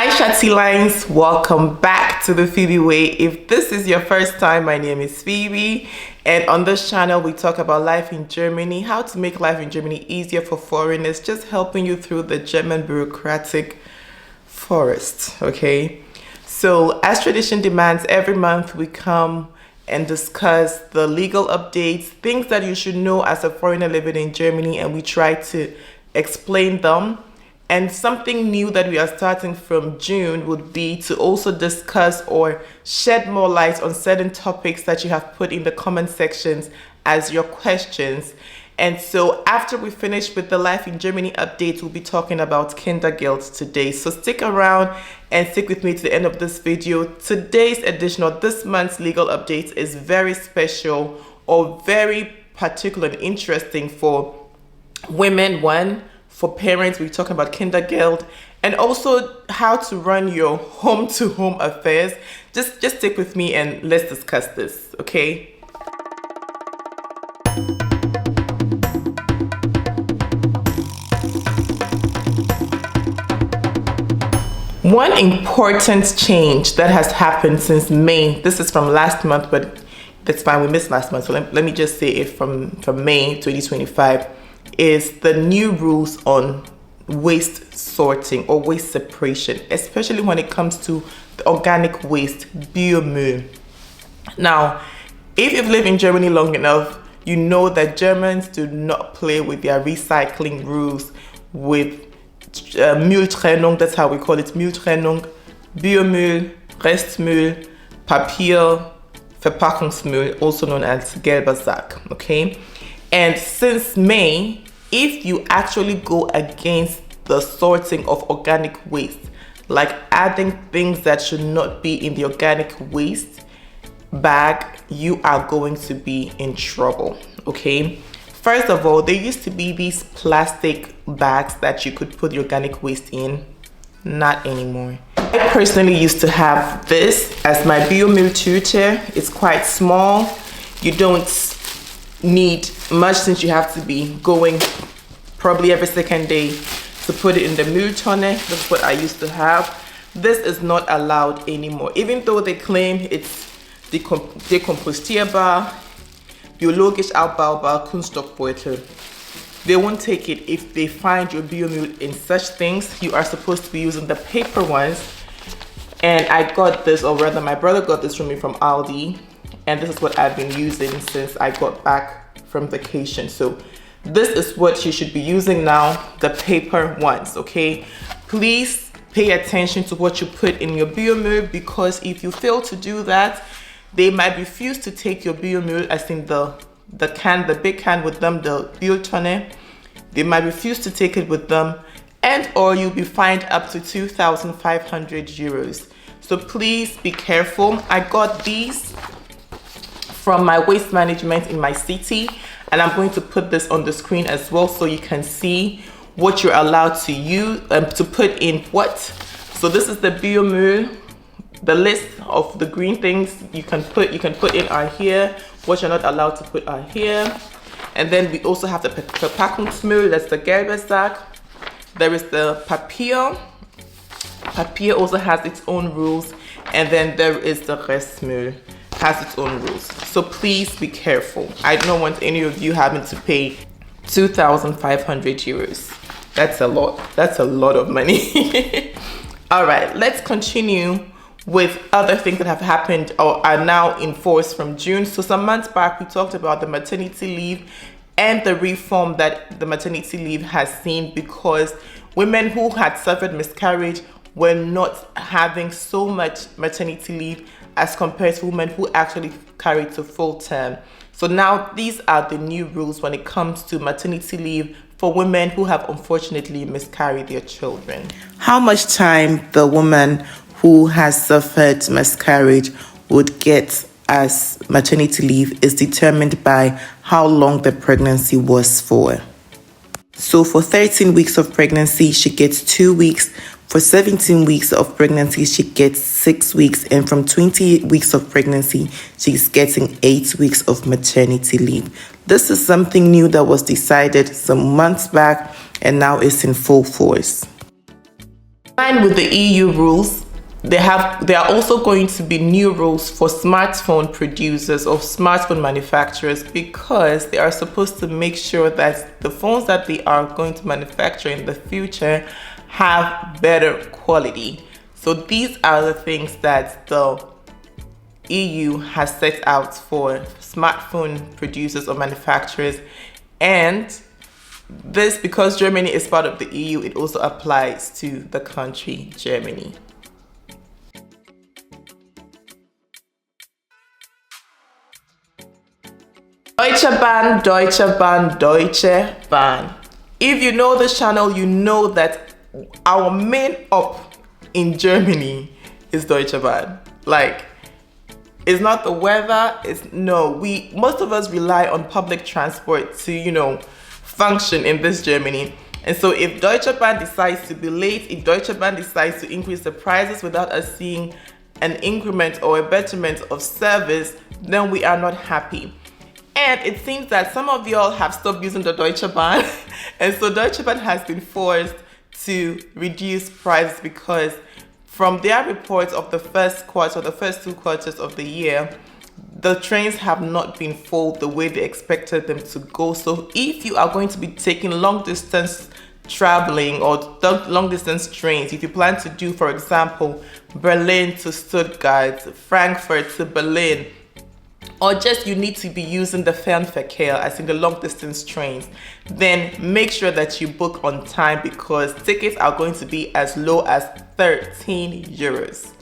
Hi Shati Lines, welcome back to the Phoebe Way. If this is your first time, my name is Phoebe, and on this channel we talk about life in Germany, how to make life in Germany easier for foreigners, just helping you through the German bureaucratic forest, okay? So as tradition demands, every month we come and discuss the legal updates, things that you should know as a foreigner living in Germany, and we try to explain them. And something new that we are starting from June would be to also discuss or shed more light on certain topics that you have put in the comment sections as your questions. And so after we finish with the Life in Germany update, we'll be talking about kindergeld today. So stick around and stick with me to the end of this video. Today's edition of this month's legal update is very special or very particular and interesting for women, for parents. We're talking about kindergeld and also how to run your home-to-home affairs. Just stick with me and let's discuss this, okay? One important change that has happened since May, this is from last month, but that's fine, we missed last month, so let me just say it from May 2025, is the new rules on waste sorting or waste separation, especially when it comes to the organic waste, Bio Müll. Now, if you've lived in Germany long enough, you know that Germans do not play with their recycling rules with Mülltrennung, that's how we call it, Mülltrennung, Biomüll, Restmüll, Papier, Verpackungsmüll, also known as gelber Sack, okay? And since May, if you actually go against the sorting of organic waste, like adding things that should not be in the organic waste bag, you are going to be in trouble, okay? First of all, there used to be these plastic bags that you could put the organic waste in. Not anymore. I personally used to have this as my Bio Müll Tüte. It's quite small. You don't need much since you have to be going probably every second day to put it in the Mülltonne. That's what I used to have. This is not allowed anymore, even though they claim it's dekompostierbar, biologisch abbaubar, Kunststoffbeutel. They won't take it if they find your Biomüll in such things. You are supposed to be using the paper ones. And I got this, or rather my brother got this from me from Aldi, and this is what I've been using since I got back from vacation. So this is what you should be using now, the paper ones, okay? Please pay attention to what you put in your Biomüll, because if you fail to do that, they might refuse to take your Biomüll, as in the can, the big can with them, the Mülltonne. They might refuse to take it with them, and or you'll be fined up to 2,500 euros. So please be careful. I got these from my waste management in my city, and I'm going to put this on the screen as well so you can see what you're allowed to use, to put in what. So this is the Biomüll. The list of the green things you can put in are here. What you're not allowed to put are here. And then we also have the Verpackungsmüll, that's the gelber Sack. There is the Papier. Papier also has its own rules. And then there is the Restmüll, has its own rules. So please be careful. I don't want any of you having to pay 2,500 euros. That's a lot. That's a lot of money. All right, let's continue with other things that have happened or are now in force from June. So some months back, we talked about the maternity leave and the reform that the maternity leave has seen, because women who had suffered miscarriage were not having so much maternity leave as compared to women who actually carried to full term. So now these are the new rules when it comes to maternity leave for women who have unfortunately miscarried their children. How much time the woman who has suffered miscarriage would get as maternity leave is determined by how long the pregnancy was for. So for 13 weeks of pregnancy, she gets 2 weeks. For 17 weeks of pregnancy, she gets 6 weeks. And from 28 weeks of pregnancy, she's getting 8 weeks of maternity leave. This is something new that was decided some months back, and now it's in full force. In line with the EU rules, there are also going to be new rules for smartphone producers or smartphone manufacturers, because they are supposed to make sure that the phones that they are going to manufacture in the future have better quality. So these are the things that the EU has set out for smartphone producers or manufacturers, and this, because Germany is part of the EU, it also applies to the country Germany. DeutscheBahn, DeutscheBahn, DeutscheBahn. If you know this channel, you know that our main up in Germany is DeutscheBahn. Like, it's not the weather, most of us rely on public transport to, function in this Germany. And so if DeutscheBahn decides to be late, if DeutscheBahn decides to increase the prices without us seeing an increment or a betterment of service, then we are not happy. And it seems that some of y'all have stopped using the DeutscheBahn, and so DeutscheBahn has been forced to reduce prices, because from their reports of the first quarter, the first 2 quarters of the year, the trains have not been full the way they expected them to go. So if you are going to be taking long distance traveling or long distance trains, if you plan to do, for example, Berlin to Stuttgart, Frankfurt to Berlin, or just you need to be using the Fernverkehr, as in the long distance trains, then make sure that you book on time, because tickets are going to be as low as 13 euros,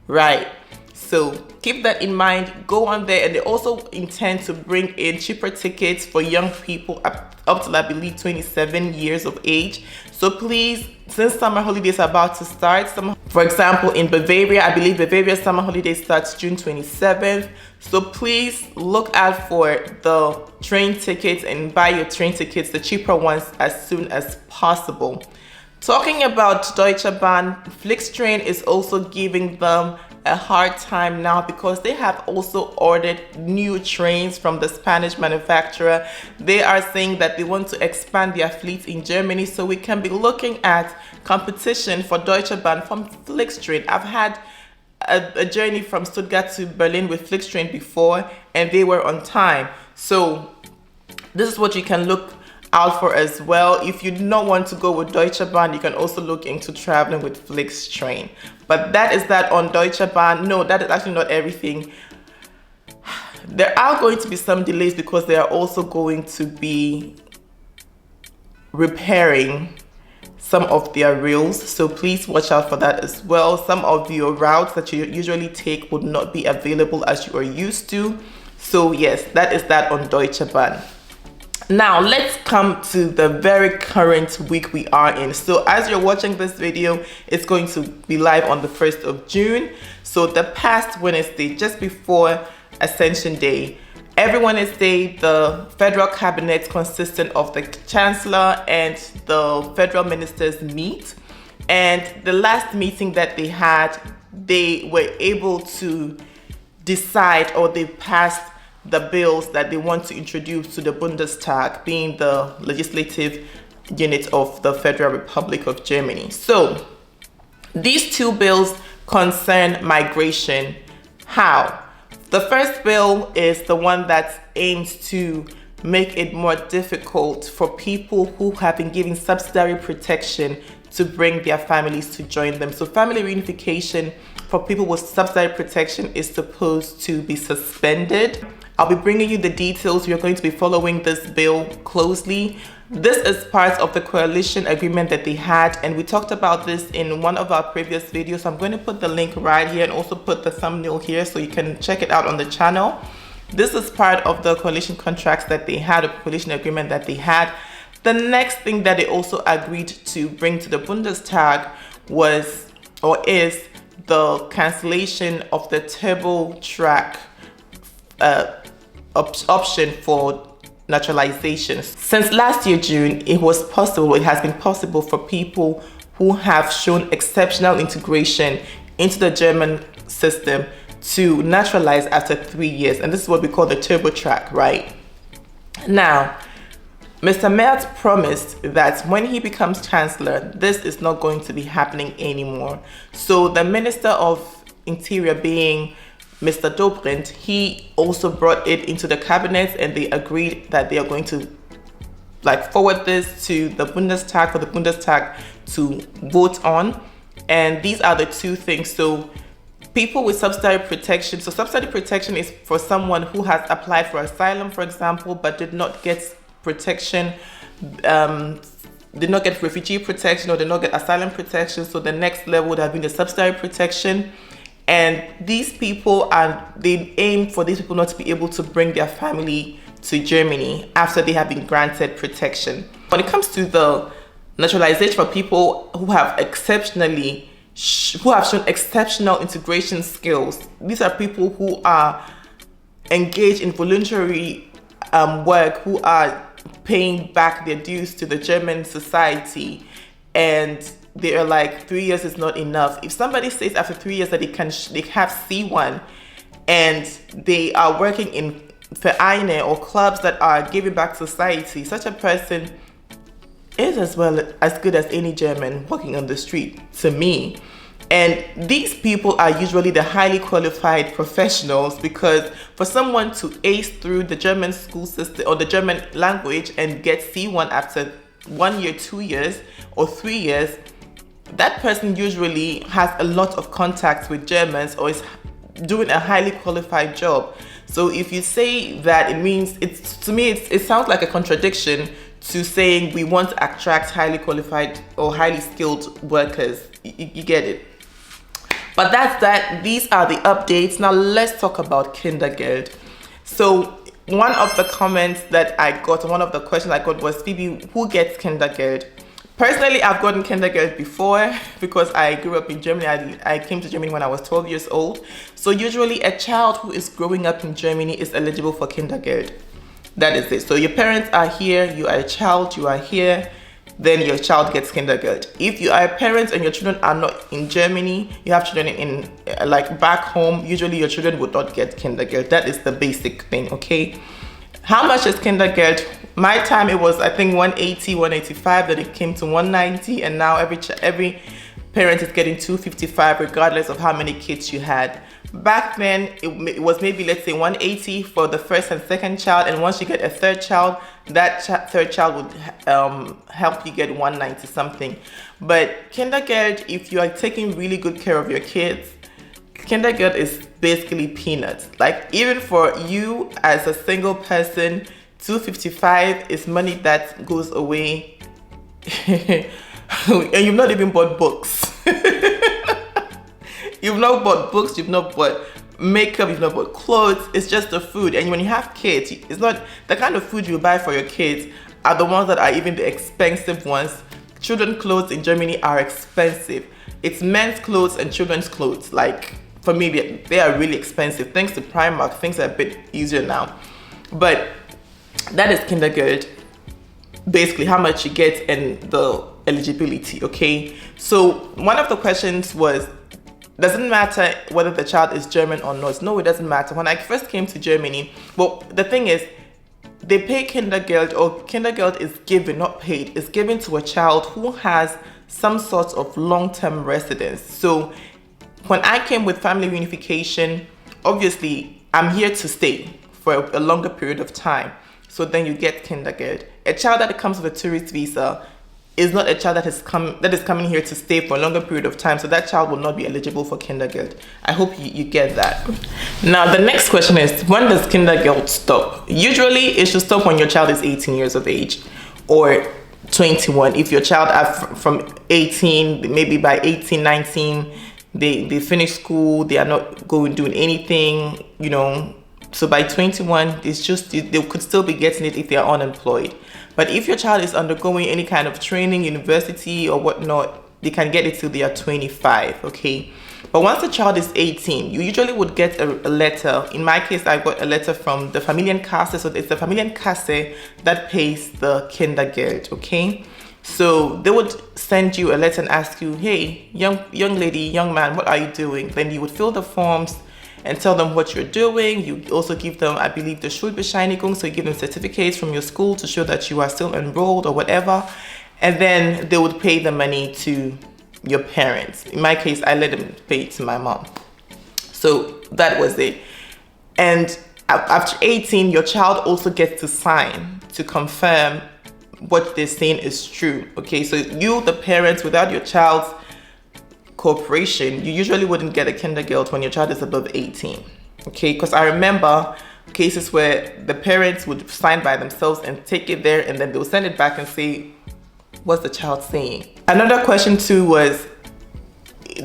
right? So keep that in mind. Go on there, and they also intend to bring in cheaper tickets for young people up to, I believe, 27 years of age. So please, since summer holidays are about to start, for example, in Bavaria, I believe Bavaria's summer holiday starts June 27th. So please look out for the train tickets and buy your train tickets, the cheaper ones, as soon as possible. Talking about DeutscheBahn, Flixtrain is also giving them a hard time now, because they have also ordered new trains from the Spanish manufacturer. They are saying that they want to expand their fleet in Germany, so we can be looking at competition for DeutscheBahn from Flixtrain. I've had a journey from Stuttgart to Berlin with Flixtrain before, and they were on time. So this is what you can look out for as well. If you do not want to go with DeutscheBahn, you can also look into traveling with Flixtrain. But that is that on DeutscheBahn. No, that is actually not everything. There are going to be some delays, because they are also going to be repairing some of their rails, so please watch out for that as well. Some of your routes that you usually take would not be available as you are used to. So yes, that is that on DeutscheBahn. Now let's come to the very current week we are in. So as you're watching this video, it's going to be live on the 1st of June. So the past Wednesday, just before Ascension Day, every Wednesday, the federal cabinet consisting of the chancellor and the federal ministers meet. And the last meeting that they had, they were able to decide, or they passed the bills that they want to introduce to the Bundestag, being the legislative unit of the Federal Republic of Germany. So these 2 bills concern migration. How? The first bill is the one that aims to make it more difficult for people who have been given subsidiary protection to bring their families to join them. So family reunification for people with subsidiary protection is supposed to be suspended. I'll be bringing you the details. You're going to be following this bill closely. This is part of the coalition agreement that they had, and we talked about this in one of our previous videos. So I'm going to put the link right here and also put the thumbnail here so you can check it out on the channel. This is part of the coalition contracts that they had, a coalition agreement that they had. The next thing that they also agreed to bring to the Bundestag was, or is, the cancellation of the turbo track option for naturalization. Since last year June, it has been possible for people who have shown exceptional integration into the German system to naturalize after 3 years, and this is what we call the turbo track, right? Now, Mr. Merz promised that when he becomes chancellor, this is not going to be happening anymore. So the Minister of Interior, being Mr. Dobrindt, he also brought it into the cabinet, and they agreed that they are going to forward this to the Bundestag for the Bundestag to vote on. And these are the two things. So people with subsidiary protection. So subsidiary protection is for someone who has applied for asylum, for example, but did not get protection, did not get refugee protection, or did not get asylum protection. So the next level would have been the subsidiary protection. And these people they aim for these people not to be able to bring their family to Germany after they have been granted protection. When it comes to the naturalization for people who have shown exceptional integration skills, these are people who are engaged in voluntary work, who are paying back their dues to the German society, and they are like, 3 years is not enough. If somebody says after 3 years that they have C1 and they are working in Vereine or clubs that are giving back to society, such a person is as good as any German walking on the street to me. And these people are usually the highly qualified professionals, because for someone to ace through the German school system or the German language and get C1 after 1 year, 2 years, or 3 years, that person usually has a lot of contacts with Germans or is doing a highly qualified job. So if you say that, it means it sounds like a contradiction to saying we want to attract highly qualified or highly skilled workers. You get it? But that's that. These are the updates. Now let's talk about kindergeld. So one of the comments that I got, one of the questions I got was, Phoebe, who gets kindergeld? Personally, I've gotten kindergeld before because I grew up in Germany. I came to Germany when I was 12 years old. So usually a child who is growing up in Germany is eligible for kindergeld. That is it. So your parents are here, you are a child, you are here, then your child gets kindergeld. If you are a parent and your children are not in Germany, you have children in back home, usually your children would not get kindergeld. That is the basic thing, okay? How much is kindergeld? My time it was, I think, 180, 185, then it came to 190, and now every parent is getting 255 regardless of how many kids you had. Back then it was maybe, let's say, 180 for the first and second child, and once you get a third child, that third child would help you get 190 something. But kindergeld, if you are taking really good care of your kids, kindergeld is basically peanuts. Like, even for you as a single person, 255 is money that goes away and you've not even bought books. You've not bought books, you've not bought makeup, you've not bought clothes. It's just the food. And when you have kids, it's not the kind of food you buy for your kids are the ones that are even the expensive ones. Children's clothes in Germany are expensive. It's men's clothes and children's clothes. Like, for me, they are really expensive. Thanks to Primark, things are a bit easier now. But that is kindergeld, basically how much you get and the eligibility, okay? So one of the questions was, doesn't matter whether the child is German or not. No, it doesn't matter. When I first came to Germany, well, the thing is, they pay kindergeld, or kindergeld is given, not paid, is given to a child who has some sort of long-term residence. So when I came with family reunification, obviously I'm here to stay for a longer period of time. So then you get kindergeld. A child that comes with a tourist visa is not a child that is coming here to stay for a longer period of time. So that child will not be eligible for kindergeld. I hope you get that. Now the next question is, when does kindergeld stop? Usually it should stop when your child is 18 years of age or 21. If your child are from 18, maybe by 18, 19, they finish school, they are not doing anything, you know. So by 21, it's just, they could still be getting it if they are unemployed. But if your child is undergoing any kind of training, university or whatnot, they can get it till they are 25, okay? But once the child is 18, you usually would get a letter. In my case, I got a letter from the Familienkasse. So it's the Familienkasse that pays the kindergeld, okay? So they would send you a letter and ask you, hey, young lady, young man, what are you doing? Then you would fill the forms and tell them what you're doing. You also give them, I believe, the Schulbescheinigung, so you give them certificates from your school to show that you are still enrolled or whatever, and then they would pay the money to your parents. In my case, I let them pay it to my mom. So that was it. And after 18, your child also gets to sign to confirm what they're saying is true. Okay, so you, the parents, without your child's cooperation, you usually wouldn't get a kindergeld when your child is above 18. Okay, because I remember cases where the parents would sign by themselves and take it there, and then they'll send it back and say, what's the child saying? Another question too was,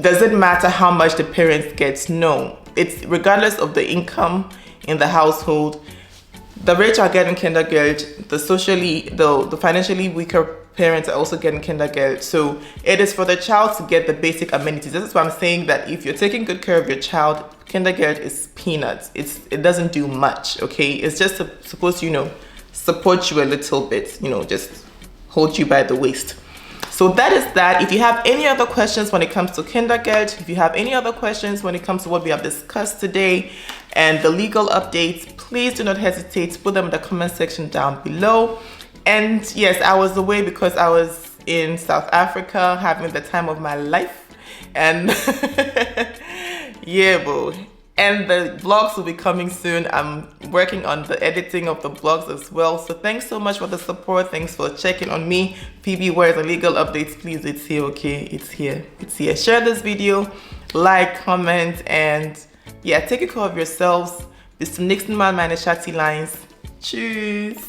does it matter how much the parents get? No, it's regardless of the income in the household. The rich are getting kindergeld, the financially weaker parents are also getting kindergeld. So it is for the child to get the basic amenities. This is why I'm saying that if you're taking good care of your child, kindergeld is peanuts. It doesn't do much, okay? It's just supposed to, support you a little bit, just hold you by the waist. So that is that. If you have any other questions when it comes to kindergeld, if you have any other questions when it comes to what we have discussed today and the legal updates, please do not hesitate to put them in the comment section down below. And yes, I was away because I was in South Africa having the time of my life. And yeah, boo. And the vlogs will be coming soon. I'm working on the editing of the vlogs as well. So thanks so much for the support. Thanks for checking on me. PB, where's the legal updates? Please, it's here, okay? It's here. It's here. Share this video, like, comment, and yeah, take care of yourselves. Bis zum nächsten Mal, meine Schatzi-Lines. Tschüss.